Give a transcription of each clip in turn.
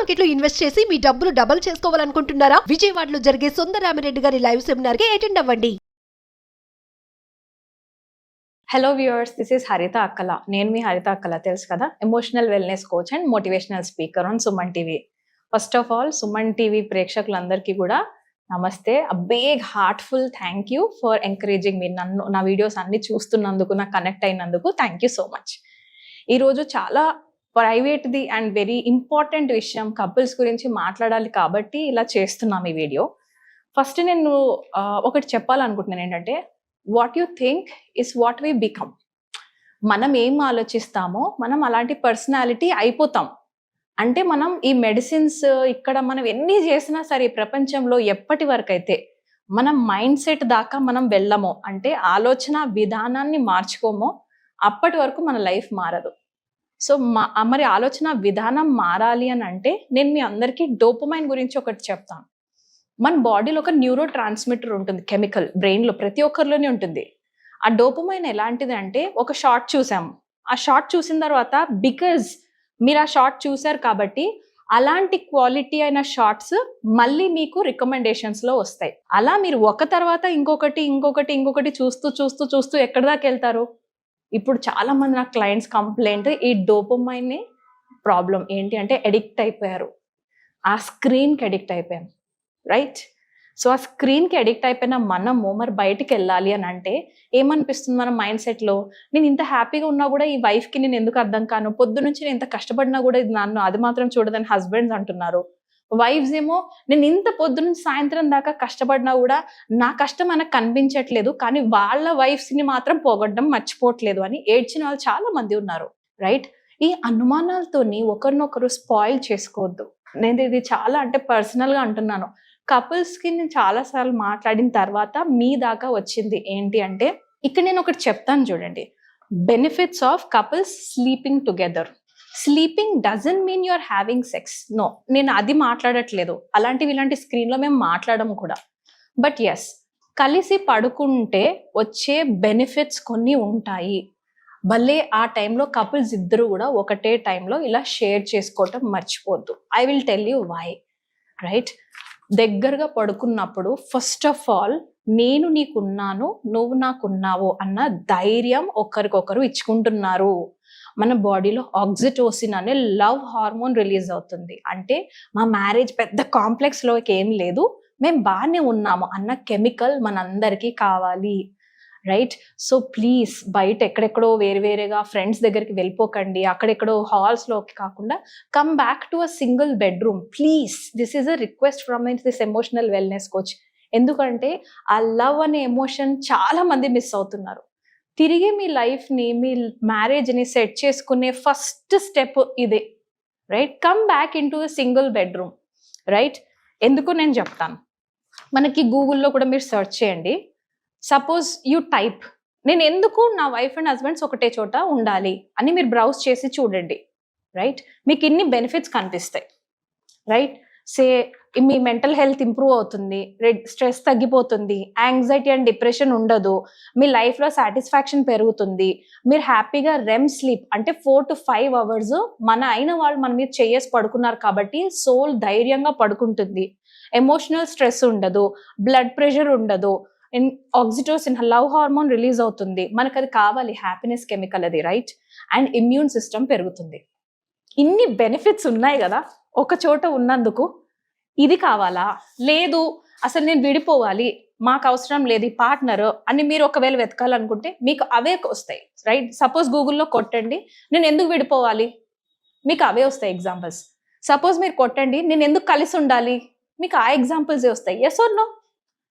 Market లో invest చేసి మీ డబ్బులు డబుల్ చేసుకోవాలనుకుంటున్నారా? విజయవాడలో జరిగే సుందరరామిరెడ్డి గారి లైవ్ సెమినార్ కి అటెండ్ అవ్వండి. Hello viewers, this is Haritha Akkala. నేను మీ హరిత అక్కల, తెలుసు కదా, emotional wellness coach and motivational speaker on Suman TV. First of all, Suman TV ప్రేక్షకులందరికీ కూడా నమస్తే. A big heartful thank you for encouraging me. నా వీడియోస్ అన్ని చూస్తున్నందుకు, నాకు కనెక్ట్ అయినందుకు థ్యాంక్ యూ సో మచ్. ఈరోజు చాలా ప్రైవేట్ది అండ్ వెరీ ఇంపార్టెంట్ విషయం, కపుల్స్ గురించి మాట్లాడాలి కాబట్టి ఇలా చేస్తున్నాం ఈ వీడియో. ఫస్ట్ నేను ఒకటి చెప్పాలనుకుంటున్నాను, ఏంటంటే what you think is what we become. మనం ఏం ఆలోచిస్తామో మనం అలాంటి పర్సనాలిటీ అయిపోతాం. అంటే మనం ఈ మెడిసిన్స్ ఇక్కడ మనం ఎన్ని చేసినా సరే ప్రపంచంలో ఎప్పటి వరకు అయితే మనం మైండ్ సెట్ దాకా మనం వెళ్ళమో, అంటే ఆలోచన విధానాన్ని మార్చుకోమో, అప్పటి వరకు మన లైఫ్ మారదు. సో మరి ఆలోచన విధానం మారాలి అని అంటే నేను మీ అందరికీ డోపమైన్ గురించి ఒకటి చెప్తాను. మన బాడీలో ఒక న్యూరో ట్రాన్స్మిటర్ ఉంటుంది, కెమికల్, బ్రెయిన్లో ప్రతి ఒక్కరిలోనే ఉంటుంది. ఆ డోపమైన్ ఎలాంటిది అంటే, ఒక షార్ట్ చూసాము, ఆ షార్ట్ చూసిన తర్వాత బికాజ్ మీరు ఆ షార్ట్ చూసారు కాబట్టి అలాంటి క్వాలిటీ అయిన షార్ట్స్ మళ్ళీ మీకు రికమెండేషన్స్లో వస్తాయి. అలా మీరు ఒక తర్వాత ఇంకొకటి ఇంకొకటి ఇంకొకటి చూస్తూ చూస్తూ చూస్తూ ఎక్కడి దాకా వెళ్తారు? ఇప్పుడు చాలా మంది నాకు క్లయింట్స్ కంప్లైంట్, ఈ డోపమైన్ ప్రాబ్లం ఏంటి అంటే అడిక్ట్ అయిపోయారు, ఆ స్క్రీన్కి అడిక్ట్ అయిపోయాం, రైట్? సో ఆ స్క్రీన్కి అడిక్ట్ అయిపోయిన మనము మరి బయటికి వెళ్ళాలి అని అంటే ఏమనిపిస్తుంది మన మైండ్ సెట్లో? నేను ఇంత హ్యాపీగా ఉన్నా కూడా ఈ వైఫ్కి నేను ఎందుకు అర్థం కాను? పొద్దు నుంచి నేను ఇంత కష్టపడినా కూడా ఇది నన్ను అది మాత్రం చూడదని హస్బెండ్స్ అంటున్నారు. వైఫ్స్ ఏమో నేను ఇంత పొద్దు నుంచి సాయంత్రం దాకా కష్టపడినా కూడా నా కష్టం మనకు కనిపించట్లేదు, కానీ వాళ్ళ వైఫ్స్ని మాత్రం పోగొట్టడం మర్చిపోవట్లేదు అని ఏడ్చిన వాళ్ళు చాలా మంది ఉన్నారు, రైట్? ఈ అనుమానాలతోని ఒకరినొకరు స్పాయిల్ చేసుకోవద్దు. నేను ఇది చాలా అంటే పర్సనల్గా అంటున్నాను. కపుల్స్కి నేను చాలాసార్లు మాట్లాడిన తర్వాత మీ దాకా వచ్చింది ఏంటి అంటే, ఇక్కడ నేను ఒకటి చెప్తాను చూడండి. Benefits of couples sleeping together. Sleeping doesn't mean you're having sex, no, నేను అది మాట్లాడట్లేదు. అలాంటివి ఇలాంటి స్క్రీన్లో మేము మాట్లాడము కూడా. బట్ ఎస్, కలిసి పడుకుంటే వచ్చే బెనిఫిట్స్ కొన్ని ఉంటాయి. భలే ఆ టైంలో కపుల్స్ ఇద్దరు కూడా ఒకటే టైంలో ఇలా షేర్ చేసుకోవటం మర్చిపోద్దు. I will tell you why, right? దగ్గరగా పడుకున్నప్పుడు ఫస్ట్ ఆఫ్ ఆల్ నేను నీకున్నాను, నువ్వు నాకున్నావు అన్న ధైర్యం ఒకరికొకరు ఇచ్చుకుంటున్నారు. మన బాడీలో ఆక్సిటోసిన్ అనే లవ్ హార్మోన్ రిలీజ్ అవుతుంది. అంటే మా మ్యారేజ్ పెద్ద కాంప్లెక్స్లోకి ఏం లేదు, మేము బాగానే ఉన్నాము అన్న కెమికల్ మనందరికీ కావాలి, రైట్? సో ప్లీజ్ బయట ఎక్కడెక్కడో వేరువేరేగా ఫ్రెండ్స్ దగ్గరికి వెళ్ళిపోకండి, అక్కడెక్కడో హాల్స్లోకి కాకుండా come back to a single bedroom please. This is a request from this emotional wellness coach. ఎందుకంటే ఆ లవ్ అనే ఎమోషన్ చాలా మంది మిస్ అవుతున్నారు. తిరిగి మీ లైఫ్ని, మీ మ్యారేజ్ని సెట్ చేసుకునే ఫస్ట్ స్టెప్ ఇదే, right? Come back in to a single bedroom, right? ఎందుకు నేను చెప్తాను. మనకి గూగుల్లో కూడా మీరు సెర్చ్ చేయండి. సపోజ్ యూ టైప్, నేను ఎందుకు నా వైఫ్ అండ్ హస్బెండ్స్ ఒకటే చోట ఉండాలి అని మీరు బ్రౌజ్ చేసి చూడండి, రైట్? మీకు ఇన్ని బెనిఫిట్స్ కనిపిస్తాయి, రైట్? సే మీ మెంటల్ హెల్త్ ఇంప్రూవ్ అవుతుంది, స్ట్రెస్ తగ్గిపోతుంది, యాంగ్జైటీ అండ్ డిప్రెషన్ ఉండదు, మీ లైఫ్లో సాటిస్ఫాక్షన్ పెరుగుతుంది, మీరు హ్యాపీగా రెమ్ స్లీప్ అంటే 4 to 5 hours మన అయిన వాళ్ళు మన మీద చేయేసి పడుకున్నారు కాబట్టి సోల్ ధైర్యంగా పడుకుంటుంది, ఎమోషనల్ స్ట్రెస్ ఉండదు, బ్లడ్ ప్రెషర్ ఉండదు, ఆక్సిటోసిన్ లవ్ హార్మోన్ రిలీజ్ అవుతుంది. మనకు అది కావాలి, హ్యాపీనెస్ కెమికల్ అది, రైట్? అండ్ ఇమ్యూన్ సిస్టమ్ పెరుగుతుంది. ఇన్ని బెనిఫిట్స్ ఉన్నాయి కదా ఒక చోట ఉన్నందుకు. ఇది కావాలా? లేదు అసలు నేను విడిపోవాలి, మాకు అవసరం లేదు ఈ పార్ట్నర్ అని మీరు ఒకవేళ వెతకాలనుకుంటే మీకు అవే వస్తాయి, రైట్? సపోజ్ గూగుల్లో కొట్టండి నేను ఎందుకు విడిపోవాలి, మీకు అవే వస్తాయి ఎగ్జాంపుల్స్. సపోజ్ మీరు కొట్టండి నేను ఎందుకు కలిసి ఉండాలి, మీకు ఆ ఎగ్జాంపుల్సే వస్తాయి. Yes or no?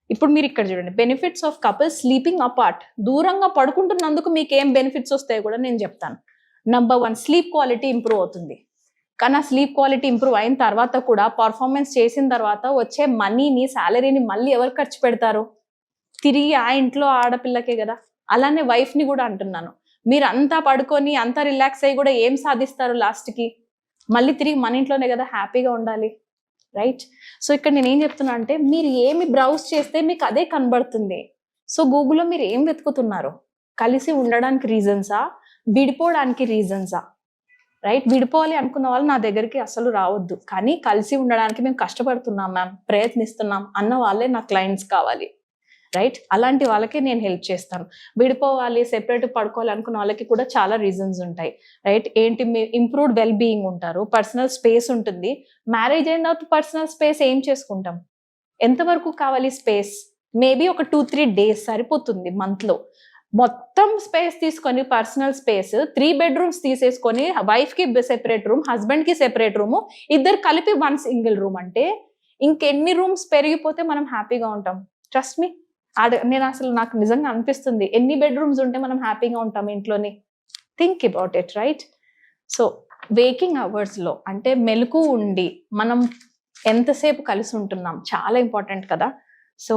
ఇప్పుడు మీరు ఇక్కడ చూడండి, benefits of couples sleeping apart. దూరంగా పడుకుంటున్నందుకు మీకు ఏం బెనిఫిట్స్ వస్తాయో కూడా నేను చెప్తాను. నంబర్ 1, స్లీప్ క్వాలిటీ ఇంప్రూవ్ అవుతుంది. కానీ ఆ స్లీప్ క్వాలిటీ ఇంప్రూవ్ అయిన తర్వాత కూడా పర్ఫార్మెన్స్ చేసిన తర్వాత వచ్చే మనీని, శాలరీని మళ్ళీ ఎవరు ఖర్చు పెడతారు? తిరిగి ఆ ఇంట్లో ఆడపిల్లకే కదా. అలానే వైఫ్ని కూడా అంటున్నాను, మీరు అంతా పడుకొని అంతా రిలాక్స్ అయ్యి కూడా ఏం సాధిస్తారు లాస్ట్కి? మళ్ళీ తిరిగి మన ఇంట్లోనే కదా హ్యాపీగా ఉండాలి, రైట్? సో ఇక్కడ నేను ఏం చెప్తున్నా అంటే, మీరు ఏమి బ్రౌజ్ చేస్తే మీకు అదే కనబడుతుంది. సో గూగుల్లో మీరు ఏం వెతుకుతున్నారు? కలిసి ఉండడానికి రీజన్సా, విడిపోవడానికి రీజన్సా? రైట్? విడిపోవాలి అనుకున్న వాళ్ళు నా దగ్గరికి అసలు రావద్దు, కానీ కలిసి ఉండడానికి మేము కష్టపడుతున్నాం మ్యామ్, ప్రయత్నిస్తున్నాం అన్న వాళ్ళే నా క్లయింట్స్ కావాలి. రైట్? అలాంటి వాళ్ళకే నేను హెల్ప్ చేస్తాను. విడిపోవాలి, సెపరేట్ పడుకోవాలి అనుకున్న వాళ్ళకి కూడా చాలా రీజన్స్ ఉంటాయి. రైట్? ఏంటి, మీ ఇంప్రూవ్డ్ వెల్ బీయింగ్ ఉంటారు, పర్సనల్ స్పేస్ ఉంటుంది. మ్యారేజ్ అయిన తర్వాత పర్సనల్ స్పేస్ ఏం చేసుకుంటాం? ఎంతవరకు కావాలి స్పేస్? మేబీ ఒక 2-3 days సరిపోతుంది మంత్లో. మొత్తం స్పేస్ తీసుకొని పర్సనల్ స్పేస్ 3 bedrooms తీసేసుకొని వైఫ్కి సెపరేట్ రూమ్, హస్బెండ్కి సెపరేట్ రూమ్, ఇద్దరు కలిపి 1 single room అంటే ఇంకెన్ని రూమ్స్ పెరిగిపోతే మనం హ్యాపీగా ఉంటాం? ట్రస్ట్ మీ, నేను అసలు నాకు నిజంగా అనిపిస్తుంది, ఎన్ని బెడ్రూమ్స్ ఉంటే మనం హ్యాపీగా ఉంటాం ఇంట్లోని? Think about it. Right? So waking అవర్స్లో అంటే మెలకు ఉండి మనం ఎంతసేపు కలిసి ఉంటున్నాం చాలా ఇంపార్టెంట్ కదా. సో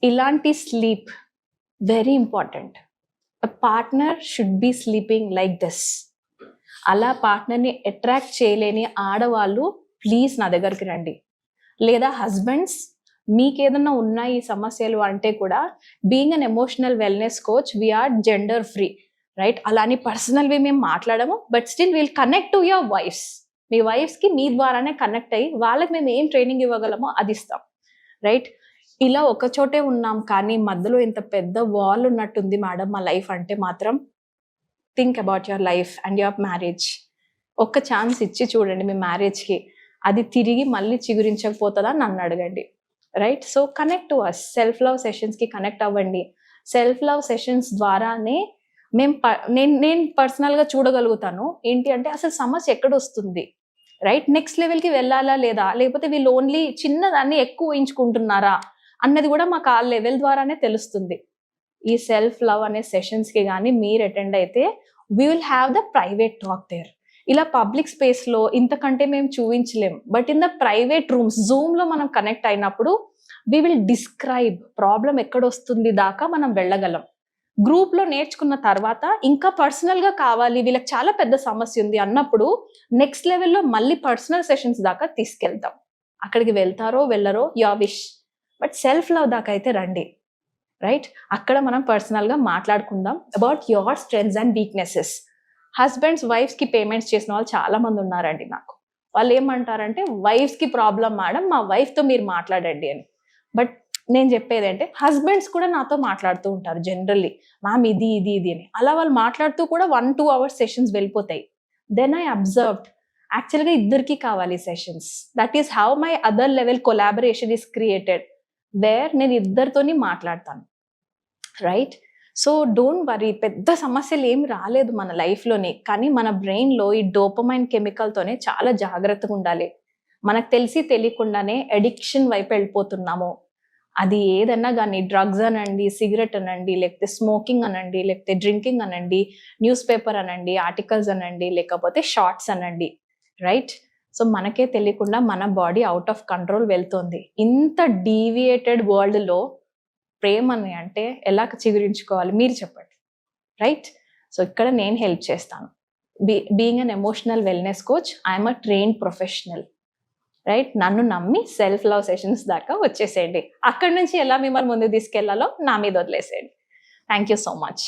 ఇలాంటి sleep very important. A partner should be sleeping like this. అలా పార్ట్నర్ని అట్రాక్ట్ చేయలేని ఆడవాళ్ళు ప్లీజ్ నా దగ్గరికి రండి. లేదా హస్బెండ్స్, మీకు ఏదన్నా ఉన్నాయి ఈ సమస్యలు అంటే కూడా, being an emotional wellness coach we are gender free. Right? అలానే పర్సనల్వి మేము మాట్లాడము, but still we'll connect to your wives. మీ వైఫ్స్కి మీ ద్వారానే కనెక్ట్ అయ్యి వాళ్ళకి మేము ఏం ట్రైనింగ్ ఇవ్వగలమో అది ఇస్తాం. రైట్? ఇలా ఒక చోటే ఉన్నాం కానీ మధ్యలో ఇంత పెద్ద వాల్ ఉన్నట్టుంది మేడం మా లైఫ్ అంటే మాత్రం think about your life and your marriage. ఒక్క ఛాన్స్ ఇచ్చి చూడండి మీ మ్యారేజ్కి, అది తిరిగి మళ్ళీ చిగురించకపోతుందా నన్ను అడగండి. Right? So connect to us. Self love సెషన్స్కి కనెక్ట్ అవ్వండి. సెల్ఫ్ లవ్ సెషన్స్ ద్వారానే నేను పర్సనల్గా చూడగలుగుతాను ఏంటి అంటే అసలు సమస్య ఎక్కడ వస్తుంది. రైట్? నెక్స్ట్ లెవెల్కి వెళ్ళాలా లేదా, లేకపోతే వీళ్ళు ఓన్లీ చిన్నదాన్ని ఎక్కువ ఊహించుకుంటున్నారా అన్నది కూడా మాకు ఆ లెవెల్ ద్వారానే తెలుస్తుంది. ఈ సెల్ఫ్ లవ్ అనే సెషన్స్కి కానీ మీరు అటెండ్ అయితే we will have the private talk there. ఇలా పబ్లిక్ స్పేస్లో ఇంతకంటే మేము చూపించలేం, but in the private rooms జూమ్లో మనం కనెక్ట్ అయినప్పుడు వీ విల్ డిస్క్రైబ్ ప్రాబ్లం ఎక్కడొస్తుంది దాకా మనం వెళ్ళగలం. గ్రూప్లో నేర్చుకున్న తర్వాత ఇంకా పర్సనల్గా కావాలి, వీళ్ళకి చాలా పెద్ద సమస్య ఉంది అన్నప్పుడు నెక్స్ట్ లెవెల్లో మళ్ళీ పర్సనల్ సెషన్స్ దాకా తీసుకెళ్తాం. అక్కడికి వెళ్తారో వెళ్ళరో your wish, but self love దాకా అయితే రండి. రైట్? అక్కడ మనం పర్సనల్గా మాట్లాడుకుందాం about your strengths and weaknesses. Husbands వైఫ్స్కి పేమెంట్స్ చేసిన వాళ్ళు చాలా మంది ఉన్నారండి నాకు. వాళ్ళు ఏమంటారంటే వైఫ్స్కి ప్రాబ్లం మేడం, మా వైఫ్తో మీరు మాట్లాడండి అని. బట్ నేను చెప్పేది అంటే హస్బెండ్స్ కూడా నాతో మాట్లాడుతూ ఉంటారు జనరల్లీ, మ్యామ్ ఇది ఇది ఇది అని. అలా వాళ్ళు మాట్లాడుతూ కూడా 1-2 hours సెషన్స్ వెళ్ళిపోతాయి. దెన్ ఐ అబ్జర్వ్డ్ యాక్చువల్గా ఇద్దరికి కావాలి sessions. That is how my other level collaboration is created, where నేను ఇద్దరితోని మాట్లాడతాను. రైట్? సో డోంట్ వరీ, పెద్ద సమస్యలు ఏమి రాలేదు మన లైఫ్లోని, కానీ మన బ్రెయిన్లో ఈ డోపమైన్ కెమికల్తోనే చాలా జాగ్రత్తగా ఉండాలి. మనకు తెలిసి తెలియకుండానే అడిక్షన్ వైపు వెళ్ళిపోతున్నాము. అది ఏదన్నా కానీ డ్రగ్స్ అనండి, సిగరెట్ అనండి, లేకపోతే స్మోకింగ్ అనండి, లేకపోతే డ్రింకింగ్ అనండి, న్యూస్ పేపర్ అనండి, ఆర్టికల్స్ అనండి, లేకపోతే షార్ట్స్ అనండి. రైట్? సో మనకే తెలియకుండా మన బాడీ అవుట్ ఆఫ్ కంట్రోల్ వెళ్తుంది. ఇంత డీవియేటెడ్ వరల్డ్లో ప్రేమని అంటే ఎలా చిగురించుకోవాలి మీరు చెప్పండి. రైట్? సో ఇక్కడ నేను హెల్ప్ చేస్తాను. Being an emotional wellness coach, I'm a trained professional. Right? నన్ను నమ్మి సెల్ఫ్ లవ్ సెషన్స్ దాకా వచ్చేసేయండి. అక్కడి నుంచి ఎలా మిమ్మల్ని ముందుకు తీసుకెళ్లాలో నా మీద వదిలేసేయండి. Thank you so much.